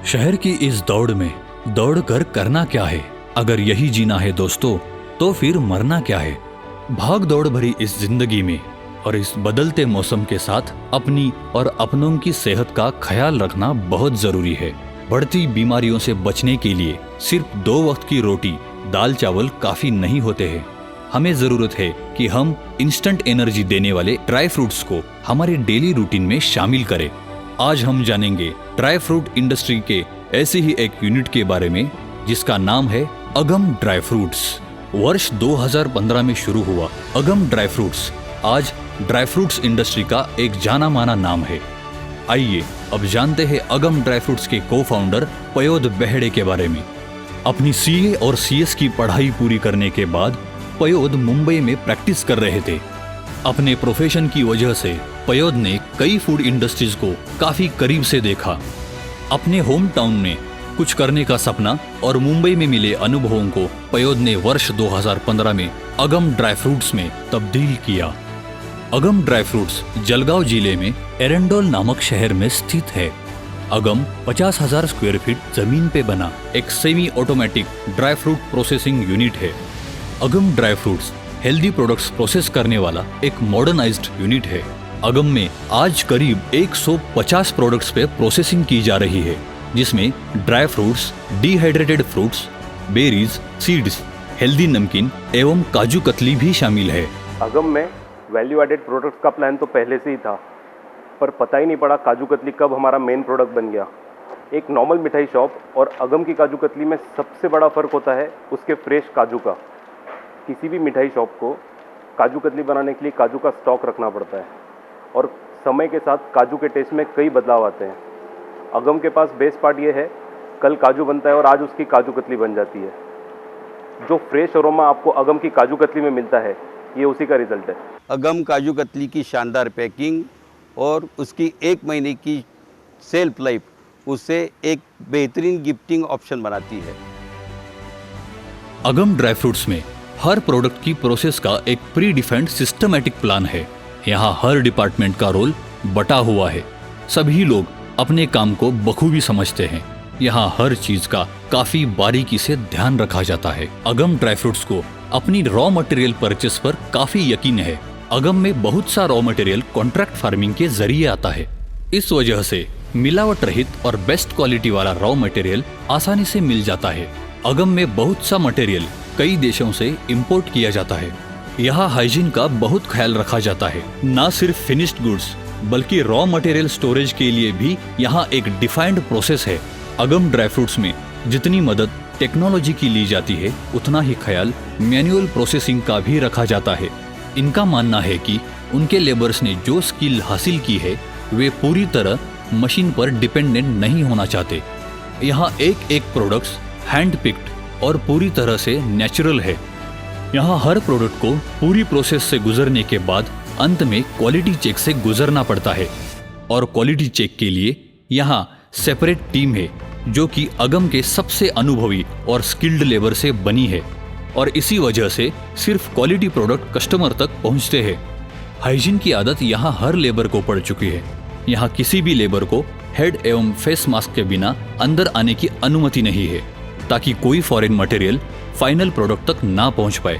शहर की इस दौड़ में दौड़ कर करना क्या है? अगर यही जीना है दोस्तों, तो फिर मरना क्या है? भाग दौड़ भरी इस जिंदगी में और इस बदलते मौसम के साथ अपनी और अपनों की सेहत का ख्याल रखना बहुत जरूरी है। बढ़ती बीमारियों से बचने के लिए सिर्फ 2 वक्त की रोटी, दाल चावल काफी नहीं होते हैं। हमें जरूरत है कि हम इंस्टेंट एनर्जी देने वाले ड्राई फ्रूट्स को हमारे डेली रूटीन में शामिल करें। आज हम जानेंगे ड्राई फ्रूट इंडस्ट्री के ऐसे ही एक यूनिट के बारे में जिसका नाम है अगम ड्राई फ्रूट्स। वर्ष 2015 में शुरू हुआ अगम ड्राई फ्रूट्स आज ड्राई फ्रूट्स इंडस्ट्री का एक जाना माना नाम है। आइए अब जानते हैं अगम ड्राई फ्रूट्स के को-फाउंडर पयोद बेहड़े के बारे में। अपनी सीए और सीएस की पढ़ाई पूरी करने के बाद पयोद मुंबई में प्रैक्टिस कर रहे थे। अपने प्रोफेशन की वजह से पयोद ने कई फूड इंडस्ट्रीज को काफी करीब से देखा। अपने होम टाउन में कुछ करने का सपना और मुंबई में मिले अनुभवों को पयोद ने वर्ष 2015 में अगम ड्राई फ्रूट्स में तब्दील किया। अगम ड्राई फ्रूट्स जलगांव जिले में एरंडोल नामक शहर में स्थित है। अगम 50,000 स्क्वायर फीट जमीन पे बना एक semi automatic dry fruit processing unit है। अगम dry fruits healthy products process करने वाला एक मॉडर्नाइज्ड यूनिट है। अगम में आज करीब 150 प्रोडक्ट्स पे प्रोसेसिंग की जा रही है, जिसमें dry fruits, dehydrated fruits, berries, seeds, healthy नमकीन एवं काजू कतली भी शामिल है। अगम में वैल्यू एडेड प्रोडक्ट्स का प्लान तो पहले से ही था, पर पता ही नहीं पड़ा काजू कतली कब हमारा मेन प्रोडक्ट बन गया। एक नॉर्मल मिठाई शॉप और अगम की काजू कतली में सबसे बड़ा फ़र्क होता है उसके फ्रेश काजू का। किसी भी मिठाई शॉप को काजू कतली बनाने के लिए काजू का स्टॉक रखना पड़ता है और समय के साथ काजू के टेस्ट में कई बदलाव आते हैं। अगम के पास बेस्ट पार्ट ये है, कल काजू बनता है और आज उसकी काजू कतली बन जाती है। जो फ्रेश अरोमा आपको अगम की काजू कतली में मिलता है, ये उसी का रिजल्ट है। अगम काजू कतली की शानदार पैकिंग और उसकी 1 महीने की सेल्फ लाइफ उससे एक बेहतरीन गिफ्टिंग ऑप्शन बनाती है। अगम ड्राई फ्रूट्स में हर प्रोडक्ट की प्रोसेस का एक प्री डिफाइंड सिस्टमैटिक प्लान है। यहाँ हर डिपार्टमेंट का रोल बटा हुआ है। सभी लोग अपने काम को बखूबी समझते हैं। यहाँ हर चीज का काफी बारीकी से ध्यान रखा जाता है। अगम ड्राई फ्रूट्स को अपनी रॉ मटेरियल परचेस पर काफी यकीन है। अगम में बहुत सा रॉ मटेरियल कॉन्ट्रैक्ट फार्मिंग के जरिए आता है। इस वजह से मिलावट रहित और बेस्ट क्वालिटी वाला रॉ मटेरियल आसानी से मिल जाता है। अगम में बहुत सा मटेरियल कई देशों से इंपोर्ट किया जाता है। यहाँ हाइजीन का बहुत ख्याल रखा जाता है। न सिर्फ फिनिश्ड गुड्स बल्कि रॉ मटेरियल स्टोरेज के लिए भी यहाँ एक डिफाइंड प्रोसेस है। अगम ड्राई फ्रूट्स में जितनी मदद टेक्नोलॉजी की ली जाती है, उतना ही ख्याल मैनुअल प्रोसेसिंग का भी रखा जाता है। इनका मानना है कि उनके लेबर्स ने जो स्किल हासिल की है, वे पूरी तरह मशीन पर डिपेंडेंट नहीं होना चाहते। यहाँ एक एक प्रोडक्ट्स हैंड पिक्ड और पूरी तरह से नेचुरल है। यहाँ हर प्रोडक्ट को पूरी प्रोसेस से गुजरने के बाद अंत में क्वालिटी चेक से गुजरना पड़ता है और क्वालिटी चेक के लिए यहाँ सेपरेट टीम है जो कि अगम के सबसे अनुभवी और स्किल्ड लेबर से बनी है और इसी वजह से सिर्फ क्वालिटी प्रोडक्ट कस्टमर तक पहुँचते हैं। हाइजीन की आदत यहाँ हर लेबर को पड़ चुकी है। यहाँ किसी भी लेबर को हेड एवं फेस मास्क के बिना अंदर आने की अनुमति नहीं है, ताकि कोई फॉरेन मटेरियल फाइनल प्रोडक्ट तक ना पहुंच पाए।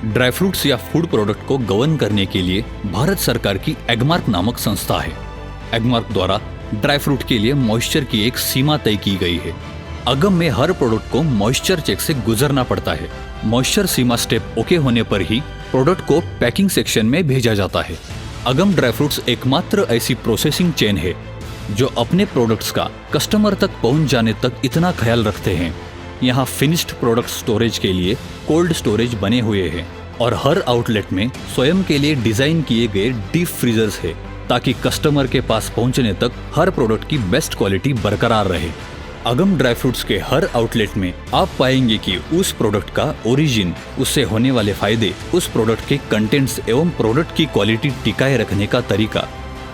ड्राई फ्रूट्स या फूड प्रोडक्ट को गवर्न करने के लिए भारत सरकार की एगमार्क नामक संस्था है। एगमार्क द्वारा ड्राई फ्रूट के लिए मॉइस्चर की एक सीमा तय की गई है। अगम में हर प्रोडक्ट को मॉइस्चर चेक से गुजरना पड़ता है। मॉइस्चर सीमा स्टेप ओके होने पर ही प्रोडक्ट को पैकिंग सेक्शन में भेजा जाता है। अगम ड्राई फ्रूट्स एकमात्र ऐसी प्रोसेसिंग चेन है जो अपने प्रोडक्ट्स का कस्टमर तक पहुंच जाने तक इतना ख्याल रखते हैं। यहाँ फिनिश्ड प्रोडक्ट स्टोरेज के लिए कोल्ड स्टोरेज बने हुए हैं और हर आउटलेट में स्वयं के लिए डिजाइन किए गए डीप फ्रीजर्स है, ताकि कस्टमर के पास पहुंचने तक हर प्रोडक्ट की बेस्ट क्वालिटी बरकरार रहे। अगम ड्राई फ्रूट्स के हर आउटलेट में आप पाएंगे कि उस प्रोडक्ट का ओरिजिन, उससे होने वाले फायदे, उस प्रोडक्ट के कंटेंट्स एवं प्रोडक्ट की क्वालिटी टिकाए रखने का तरीका।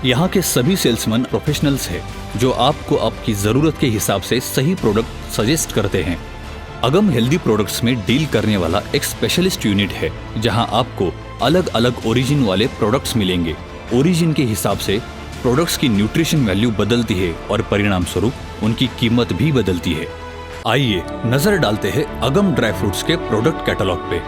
यहाँ के सभी सेल्समैन प्रोफेशनल्स हैं जो आपको आपकी जरूरत के हिसाब से सही प्रोडक्ट सजेस्ट करते हैं। अगम हेल्दी प्रोडक्ट्स में डील करने वाला एक स्पेशलिस्ट यूनिट है, जहां आपको अलग अलग ओरिजिन वाले प्रोडक्ट्स मिलेंगे। ओरिजिन के हिसाब से प्रोडक्ट्स की न्यूट्रिशन वैल्यू बदलती है और परिणाम स्वरूप उनकी कीमत भी बदलती है। आइए नजर डालते हैं अगम ड्राई फ्रूट्स के प्रोडक्ट कैटलॉग पे।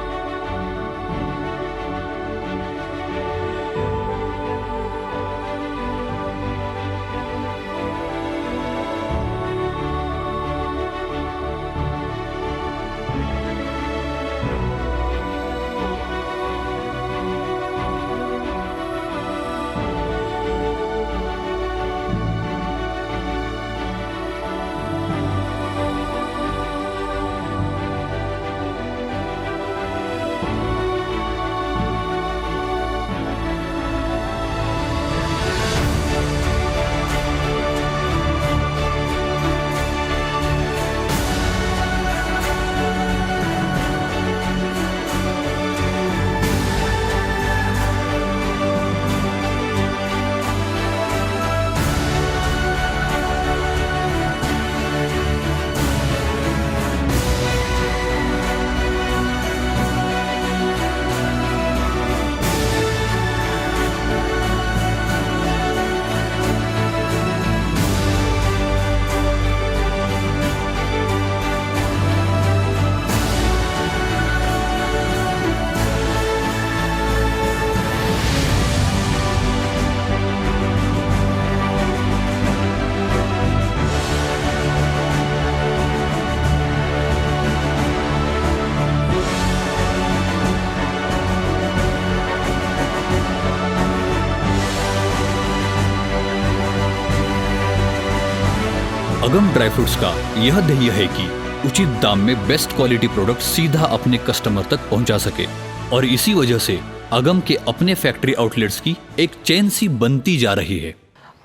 अगम ड्राई फ्रूट्स का यह ध्येय है कि उचित दाम में बेस्ट क्वालिटी प्रोडक्ट सीधा अपने कस्टमर तक पहुंचा सके और इसी वजह से अगम के अपने फैक्ट्री आउटलेट्स की एक चेन सी बनती जा रही है।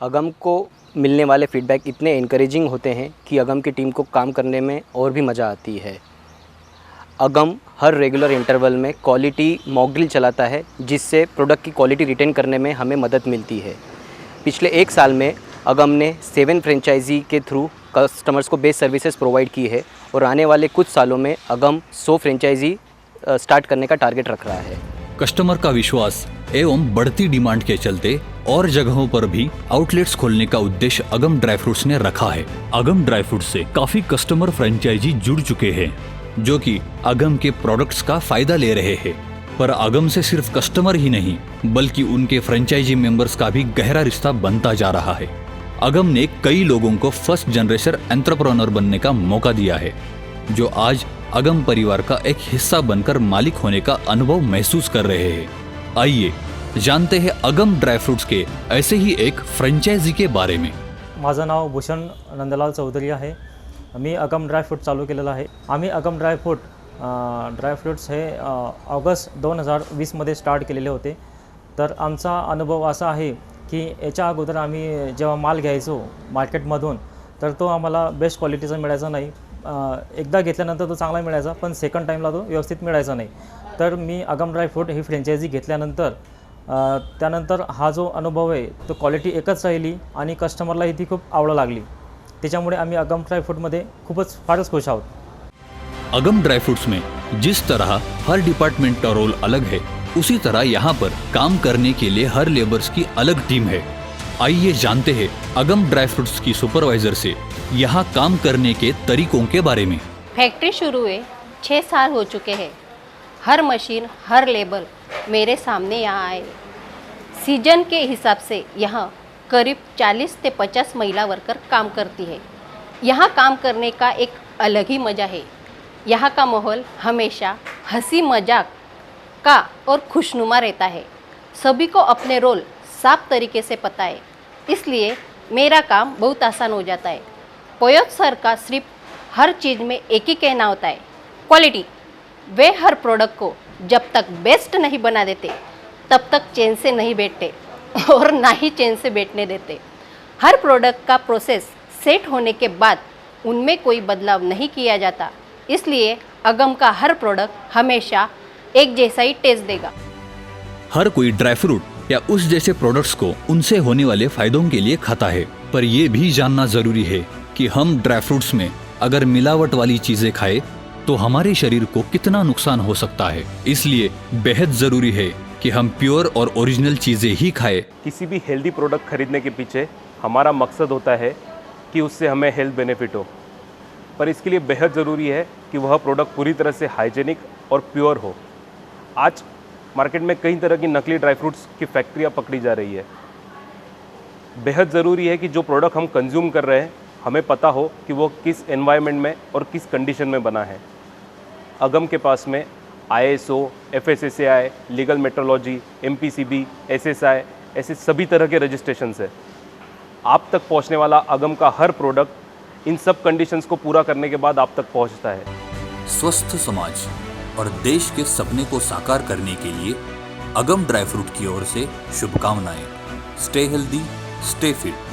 अगम को मिलने वाले फीडबैक इतने इनकरेजिंग होते हैं कि अगम की टीम को काम करने में और भी मज़ा आती है। अगम हर रेगुलर इंटरवल में क्वालिटी मॉक ड्रिल चलाता है, जिससे प्रोडक्ट की क्वालिटी रिटेन करने में हमें मदद मिलती है। पिछले 1 साल में अगम ने 7 फ्रेंचाइजी के थ्रू कस्टमर्स को बेस्ट सर्विसेज प्रोवाइड की है और आने वाले कुछ सालों में अगम 100 फ्रेंचाइजी स्टार्ट करने का टारगेट रख रहा है। कस्टमर का विश्वास एवं बढ़ती डिमांड के चलते और जगहों पर भी आउटलेट्स खोलने का उद्देश्य अगम ड्राई फ्रूट्स ने रखा है। अगम ड्राई फ्रूट्स से काफी कस्टमर फ्रेंचाइजी जुड़ चुके हैं जो कि अगम के प्रोडक्ट्स का फायदा ले रहे हैं। पर अगम से सिर्फ कस्टमर ही नहीं बल्कि उनके फ्रेंचाइजी मेंबर्स का भी गहरा रिश्ता बनता जा रहा है। अगम ने कई लोगों को फर्स्ट जनरेशन एंटरप्रेन्योर बनने का मौका दिया है, जो आज अगम परिवार का एक हिस्सा बनकर मालिक होने का अनुभव महसूस कर रहे हैं। आइए जानते हैं अगम ड्राई फ्रूट्स के ऐसे ही एक फ्रेंचाइजी के बारे में। माझं नाव भूषण नंदलाल चौधरी आहे। मी अगम ड्राय फ्रूट चालू केलेलं आहे। आम्ही अगम ड्राय फ्रूट्स हे ऑगस्ट 2020 मध्ये स्टार्ट केलेले होते। तर आमचा अनुभव असा आहे की याच्या अगोदर आम्ही जेव्हा माल घ्यायचो मार्केटमधून तर तो आम्हाला बेस्ट क्वालिटीचा मिळायचा नाही। एकदा घेतल्यानंतर तो चांगला मिळायचा, पण सेकंड टाईमला तो व्यवस्थित मिळायचा नाही। तर मी अगम ड्राय फ्रूट ही फ्रेंचायझी घेतल्यानंतर त्यानंतर हा जो अनुभव आहे तो क्वालिटी एकच राहिली आणि कस्टमरलाही ती खूप आवडू लागली। त्याच्यामुळे आम्ही अगम ड्राई फ्रूटमध्ये फारच खुश आहोत। अगम ड्राई फ्रूट्स में जिस तरह हर डिपार्टमेंट का रोल अलग है, उसी तरह यहाँ पर काम करने के लिए हर लेबर्स की अलग टीम है। आइए जानते हैं अगम ड्राई फ्रूट्स की सुपरवाइजर से यहाँ काम करने के तरीकों के बारे में। फैक्ट्री शुरू हुए 6 साल हो चुके हैं। हर मशीन, हर लेबर मेरे सामने यहाँ आए। सीजन के हिसाब से यहाँ करीब 40 से 50 महिला वर्कर काम करती है। यहाँ काम करने का एक अलग ही मज़ा है। यहाँ का माहौल हमेशा हंसी मजाक का और खुशनुमा रहता है। सभी को अपने रोल साफ तरीके से पता है, इसलिए मेरा काम बहुत आसान हो जाता है। पोयत सर का सिर्फ हर चीज़ में एक ही कहना होता है, क्वालिटी। वे हर प्रोडक्ट को जब तक बेस्ट नहीं बना देते तब तक चैन से नहीं बैठते और ना ही चैन से बैठने देते। हर प्रोडक्ट का प्रोसेस सेट होने के बाद उनमें कोई बदलाव नहीं किया जाता, इसलिए अगम का हर प्रोडक्ट हमेशा एक जैसा ही टेस्ट देगा। हर कोई ड्राई फ्रूट या उस जैसे प्रोडक्ट्स को उनसे होने वाले फायदों के लिए खाता है, पर यह भी जानना जरूरी है कि हम ड्राई फ्रूट्स में अगर मिलावट वाली चीजें खाएं तो हमारे शरीर को कितना नुकसान हो सकता है। इसलिए बेहद जरूरी है कि हम प्योर और ओरिजिनल चीज़ें ही खाएं। किसी भी हेल्दी प्रोडक्ट खरीदने के पीछे हमारा मकसद होता है कि उससे हमें हेल्थ बेनिफिट हो, पर इसके लिए बेहद ज़रूरी है कि वह प्रोडक्ट पूरी तरह से हाइजेनिक और प्योर हो। आज मार्केट में कई तरह की नकली ड्राई फ्रूट्स की फैक्ट्रियाँ पकड़ी जा रही है। बेहद ज़रूरी है कि जो प्रोडक्ट हम कंज्यूम कर रहे हैं हमें पता हो कि वो किस एनवायरनमेंट में और किस कंडीशन में बना है। अगम के पास में ISO, FSSAI, legal metrology, MPCB, SSI ऐसे सभी तरह के रजिस्ट्रेशंस है। आप तक पहुंचने वाला अगम का हर प्रोडक्ट इन सब कंडीशंस को पूरा करने के बाद आप तक पहुंचता है। स्वस्थ समाज और देश के सपने को साकार करने के लिए अगम ड्राई फ्रूट की ओर से शुभकामनाएं। Stay healthy, stay fit.